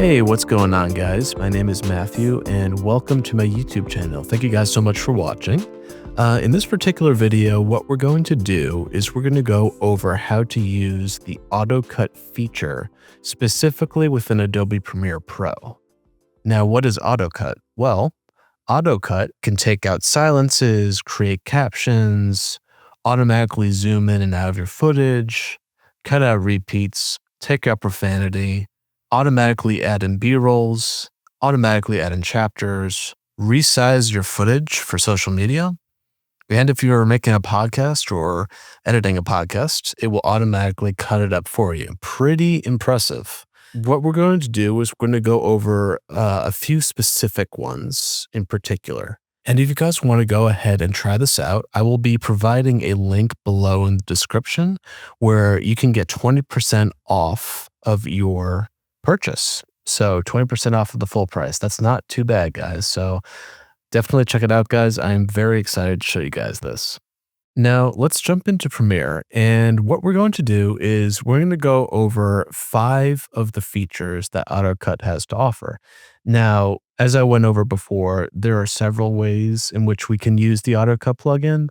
Hey, what's going on, guys? My name is Matthew, and welcome to my YouTube channel. Thank you guys so much for watching. In this particular video, what we're going to do is we're going to go over how to use the AutoCut feature, specifically within Adobe Premiere Pro. Now, what is AutoCut? Well, AutoCut can take out silences, create captions, automatically zoom in and out of your footage, cut out repeats, take out profanity, automatically add in B-rolls, automatically add in chapters, resize your footage for social media. And if you're making a podcast or editing a podcast, it will automatically cut it up for you. Pretty impressive. What we're going to do is we're going to go over a few specific ones in particular. And if you guys want to go ahead and try this out, I will be providing a link below in the description where you can get 20% off of your purchase. So 20% off of the full price. That's not too bad, guys. So definitely check it out, guys. I'm very excited to show you guys this. Now, let's jump into Premiere. And what we're going to do is we're going to go over 5 of the features that AutoCut has to offer. Now, as I went over before, there are several ways in which we can use the AutoCut plugin.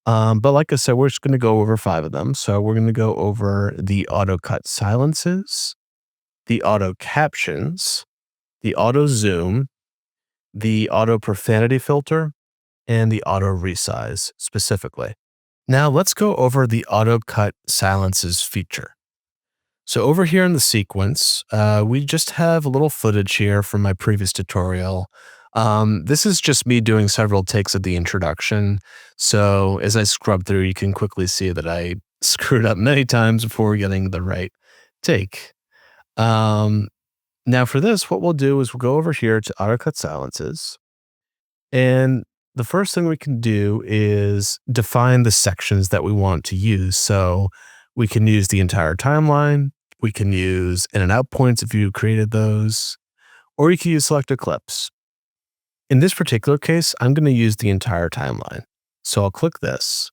But like I said, we're just going to go over 5 of them. So we're going to go over the AutoCut Silences, the AutoCaptions, the AutoZoom, the AutoProfanity Filter, and the AutoResize specifically. Now let's go over the AutoCut Silences feature. So over here in the sequence, we just have a little footage here from my previous tutorial. This is just me doing several takes of the introduction. So as I scrub through, you can quickly see that I screwed up many times before getting the right take. Now for this, what we'll do is we'll go over here to AutoCut Silences. And the first thing we can do is define the sections that we want to use. So we can use the entire timeline. We can use in and out points if you created those, or you can use selected clips. In this particular case, I'm going to use the entire timeline. So I'll click this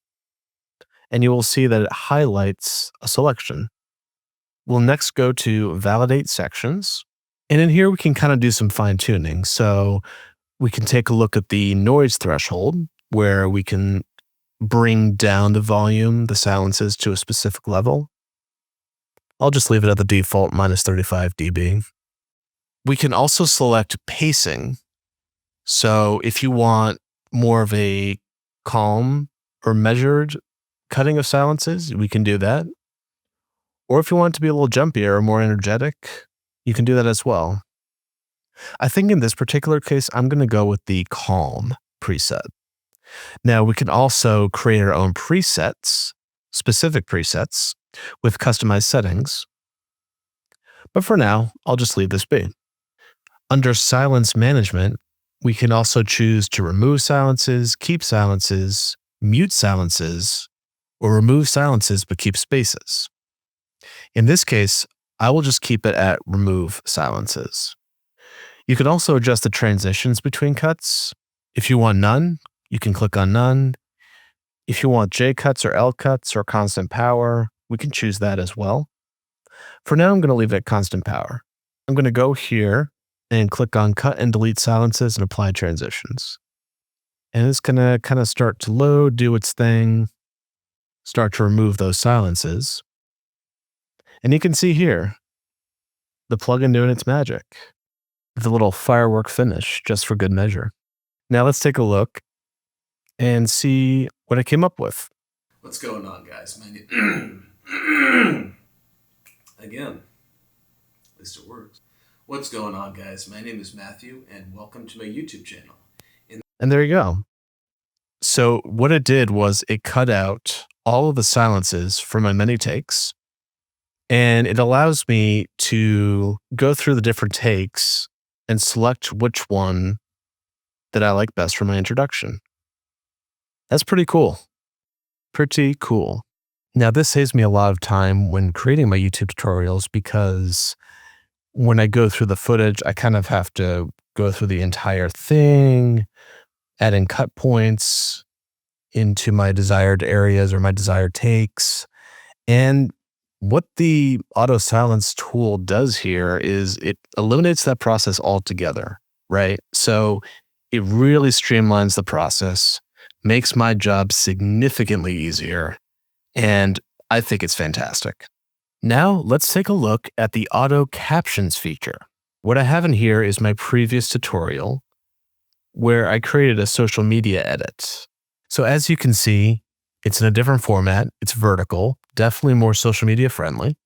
and you will see that it highlights a selection. We'll next go to validate sections. And in here, we can kind of do some fine tuning. So we can take a look at the noise threshold where we can bring down the volume, the silences to a specific level. I'll just leave it at the default minus 35 dB. We can also select pacing. So if you want more of a calm or measured cutting of silences, we can do that. Or if you want it to be a little jumpier or more energetic, you can do that as well. I think in this particular case, I'm going to go with the calm preset. Now we can also create our own presets, specific presets with customized settings. But for now, I'll just leave this be. Under silence management, we can also choose to remove silences, keep silences, mute silences, or remove silences but keep spaces. In this case, I will just keep it at remove silences. You can also adjust the transitions between cuts. If you want none, you can click on none. If you want J cuts or L cuts or constant power, we can choose that as well. For now, I'm going to leave it at constant power. I'm going to go here and click on cut and delete silences and apply transitions. And it's going to kind of start to load, do its thing, start to remove those silences. And you can see here, the plugin doing its magic. The little firework finish, just for good measure. Now let's take a look and see what I came up with. What's going on, guys? Again, at least it works. What's going on, guys? My name is Matthew, and welcome to my YouTube channel. And there you go. So what it did was it cut out all of the silences from my many takes, and it allows me to go through the different takes and select which one that I like best for my introduction. That's pretty cool. Pretty cool. Now, this saves me a lot of time when creating my YouTube tutorials because when I go through the footage, I kind of have to go through the entire thing, add in cut points into my desired areas or my desired takes. And What the auto silence tool does here is it eliminates that process altogether, right? So it really streamlines the process, makes my job significantly easier, and I think it's fantastic. Now let's take a look at the AutoCaptions feature. What I have in here is my previous tutorial where I created a social media edit. So as you can see, it's in a different format. It's vertical, definitely more social media friendly.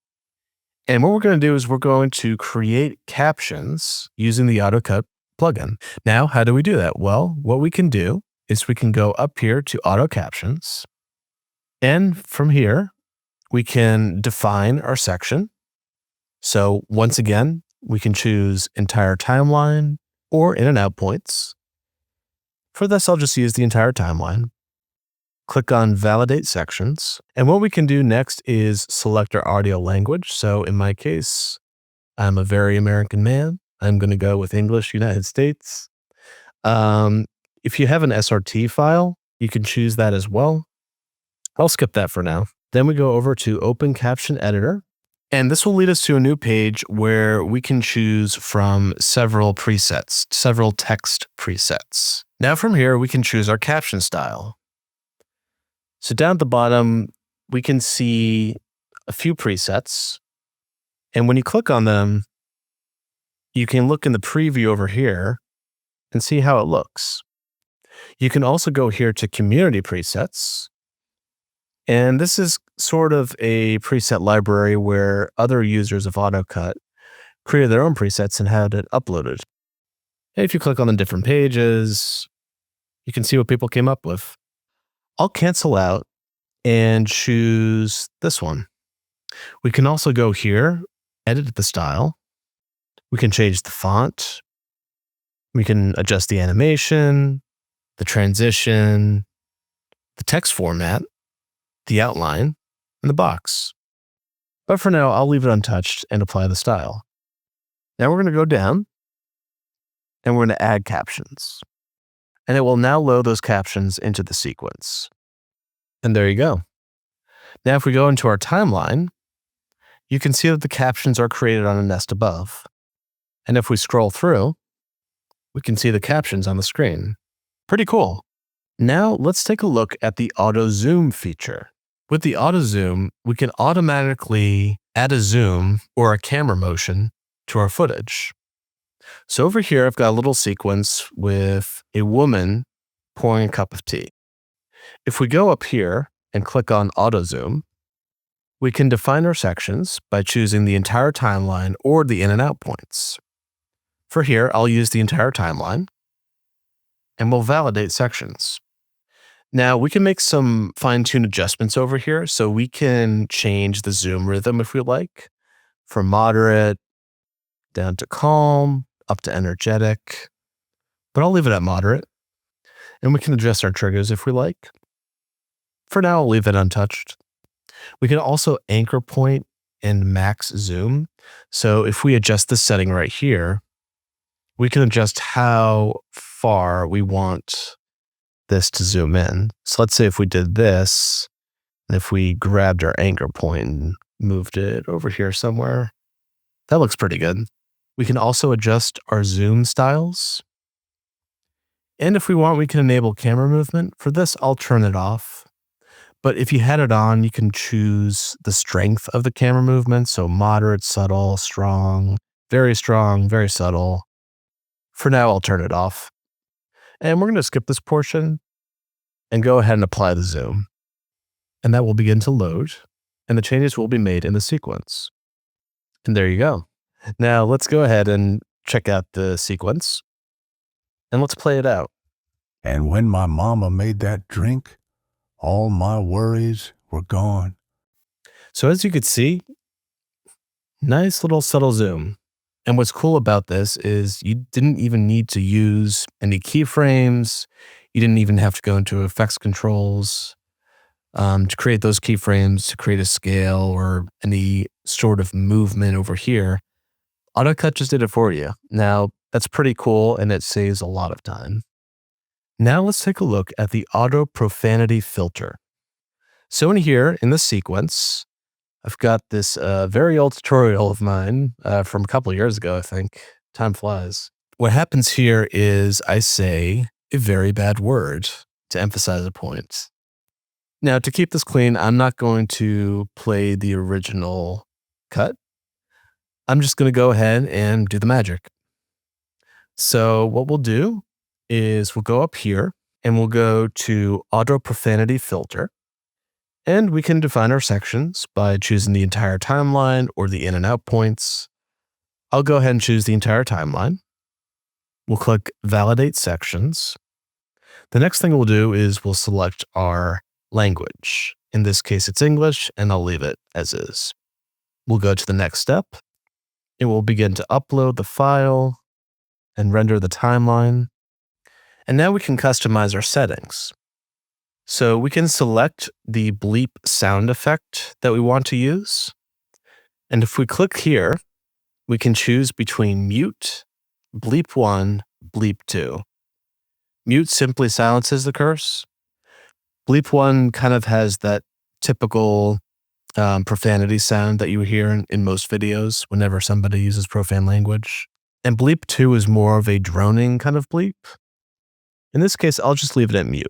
And what we're going to do is we're going to create captions using the AutoCut plugin. Now, how do we do that? Well, what we can do is we can go up here to AutoCaptions. And from here, we can define our section. So once again, we can choose entire timeline or in and out points. For this, I'll just use the entire timeline. Click on Validate Sections. And what we can do next is select our audio language. So in my case, I'm a very American man. I'm going to go with English, United States. If you have an SRT file, you can choose that as well. I'll skip that for now. Then we go over to Open Caption Editor. And this will lead us to a new page where we can choose from several presets, several text presets. Now from here, we can choose our caption style. So down at the bottom, we can see a few presets. And when you click on them, you can look in the preview over here and see how it looks. You can also go here to Community Presets. And this is sort of a preset library where other users of AutoCut created their own presets and had it uploaded. And if you click on the different pages, you can see what people came up with. I'll cancel out and choose this one. We can also go here, edit the style. We can change the font. We can adjust the animation, the transition, the text format, the outline, and the box. But for now, I'll leave it untouched and apply the style. Now we're going to go down and we're going to add captions. And it will now load those captions into the sequence. And there you go. Now if we go into our timeline, you can see that the captions are created on a nest above. And if we scroll through, we can see the captions on the screen. Pretty cool. Now let's take a look at the AutoZoom feature. With the AutoZoom, we can automatically add a zoom or a camera motion to our footage. So over here, I've got a little sequence with a woman pouring a cup of tea. If we go up here and click on AutoZoom, we can define our sections by choosing the entire timeline or the in and out points. For here, I'll use the entire timeline and we'll validate sections. Now we can make some fine-tuned adjustments over here. So we can change the zoom rhythm if we like, from moderate down to calm, up to energetic, but I'll leave it at moderate. And we can adjust our triggers if we like. For now, I'll leave it untouched. We can also anchor point and max zoom. So if we adjust this setting right here, we can adjust how far we want this to zoom in. So let's say if we did this, and if we grabbed our anchor point and moved it over here somewhere, that looks pretty good. We can also adjust our zoom styles. And if we want, we can enable camera movement. For this, I'll turn it off. But if you had it on, you can choose the strength of the camera movement. So moderate, subtle, strong, very subtle. For now, I'll turn it off. And we're going to skip this portion and go ahead and apply the zoom. And that will begin to load, and the changes will be made in the sequence. And there you go. Now let's go ahead and check out the sequence, and let's play it out. And when my mama made that drink, all my worries were gone. So as you could see, nice little subtle zoom. And what's cool about this is you didn't even need to use any keyframes. You didn't even have to go into effects controls to create those keyframes, to create a scale or any sort of movement over here. AutoCut just did it for you. Now, that's pretty cool, and it saves a lot of time. Now let's take a look at the AutoProfanity Filter. So in here, in the sequence, I've got this very old tutorial of mine from a couple years ago, I think. Time flies. What happens here is I say a very bad word to emphasize a point. Now, to keep this clean, I'm not going to play the original cut. I'm just going to go ahead and do the magic. So what we'll do is we'll go up here and we'll go to AutoProfanity Filter. And we can define our sections by choosing the entire timeline or the in and out points. I'll go ahead and choose the entire timeline. We'll click Validate Sections. The next thing we'll do is we'll select our language. In this case, it's English, and I'll leave it as is. We'll go to the next step. It will begin to upload the file and render the timeline. And now we can customize our settings. So we can select the bleep sound effect that we want to use. And if we click here, we can choose between mute, bleep 1, bleep 2. Mute simply silences the curse. Bleep 1 kind of has that typical profanity sound that you hear in most videos whenever somebody uses profane language. And bleep 2 is more of a droning kind of bleep. In this case, I'll just leave it at mute.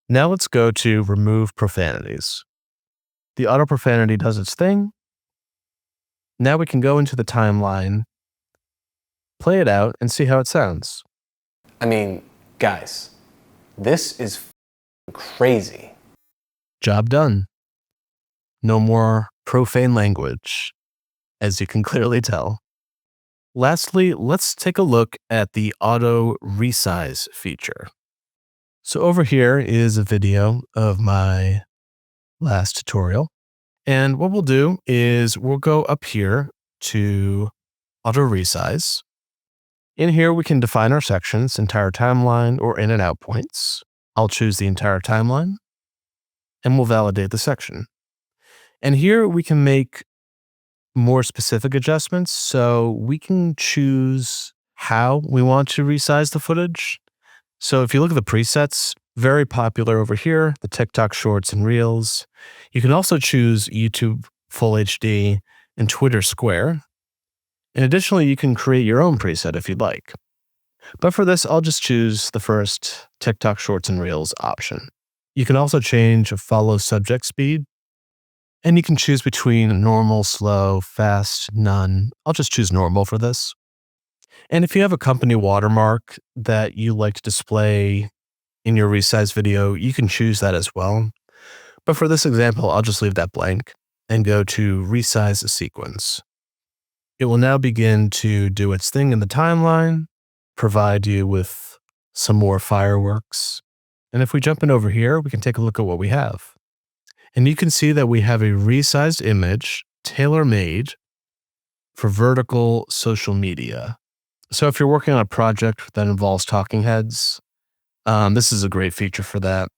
Now let's go to remove profanities. The auto profanity does its thing. Now we can go into the timeline, play it out, and see how it sounds. I mean, guys, this is crazy. Job done. No more profane language, as you can clearly tell. Lastly, let's take a look at the AutoResize feature. So over here is a video of my last tutorial. And what we'll do is we'll go up here to AutoResize. In here, we can define our sections, entire timeline, or in and out points. I'll choose the entire timeline, and we'll validate the section. And here we can make more specific adjustments. So we can choose how we want to resize the footage. So if you look at the presets, very popular over here, the TikTok Shorts and Reels. You can also choose YouTube Full HD and Twitter Square. And additionally, you can create your own preset if you'd like. But for this, I'll just choose the first TikTok Shorts and Reels option. You can also change follow subject speed. And you can choose between normal, slow, fast, none. I'll just choose normal for this. And if you have a company watermark that you like to display in your resize video, you can choose that as well. But for this example, I'll just leave that blank and go to resize a sequence. It will now begin to do its thing in the timeline, provide you with some more fireworks. And if we jump in over here, we can take a look at what we have. And you can see that we have a resized image, tailor-made for vertical social media. So if you're working on a project that involves talking heads, this is a great feature for that.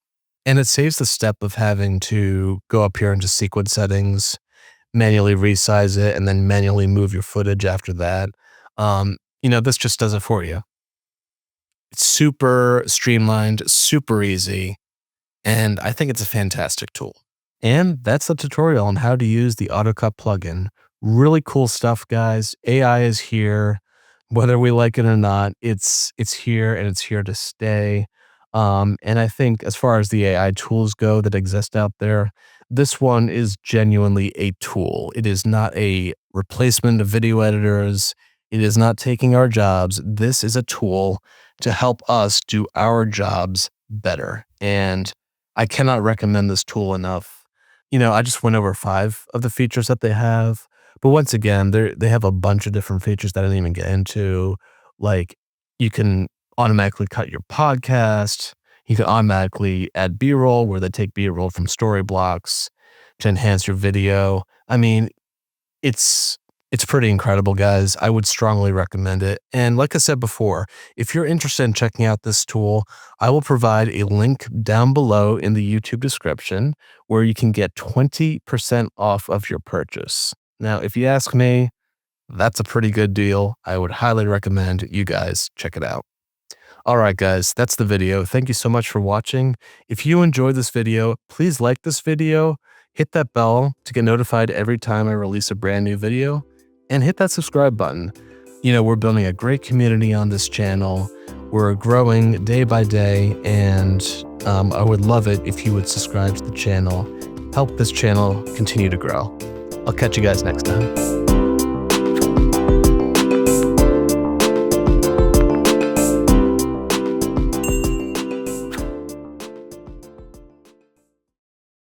And it saves the step of having to go up here into sequence settings, manually resize it, and then manually move your footage after that. This just does it for you. It's super streamlined, super easy, and I think it's a fantastic tool. And that's the tutorial on how to use the AutoCut plugin. Really cool stuff, guys. AI is here. Whether we like it or not, it's here and it's here to stay. And I think as far as the AI tools go that exist out there, this one is genuinely a tool. It is not a replacement of video editors. It is not taking our jobs. This is a tool to help us do our jobs better. And I cannot recommend this tool enough. I just went over 5 of the features that they have. But once again, they have a bunch of different features that I didn't even get into. Like you can automatically cut your podcast. You can automatically add B-roll where they take B-roll from story blocks to enhance your video. I mean, it's pretty incredible, guys. I would strongly recommend it. And like I said before, if you're interested in checking out this tool, I will provide a link down below in the YouTube description where you can get 20% off of your purchase. Now, if you ask me, that's a pretty good deal. I would highly recommend you guys check it out. All right, guys, that's the video. Thank you so much for watching. If you enjoyed this video, please like this video. Hit that bell to get notified every time I release a brand new video, and hit that subscribe button. We're building a great community on this channel. We're growing day by day, and I would love it if you would subscribe to the channel. Help this channel continue to grow. I'll catch you guys next time.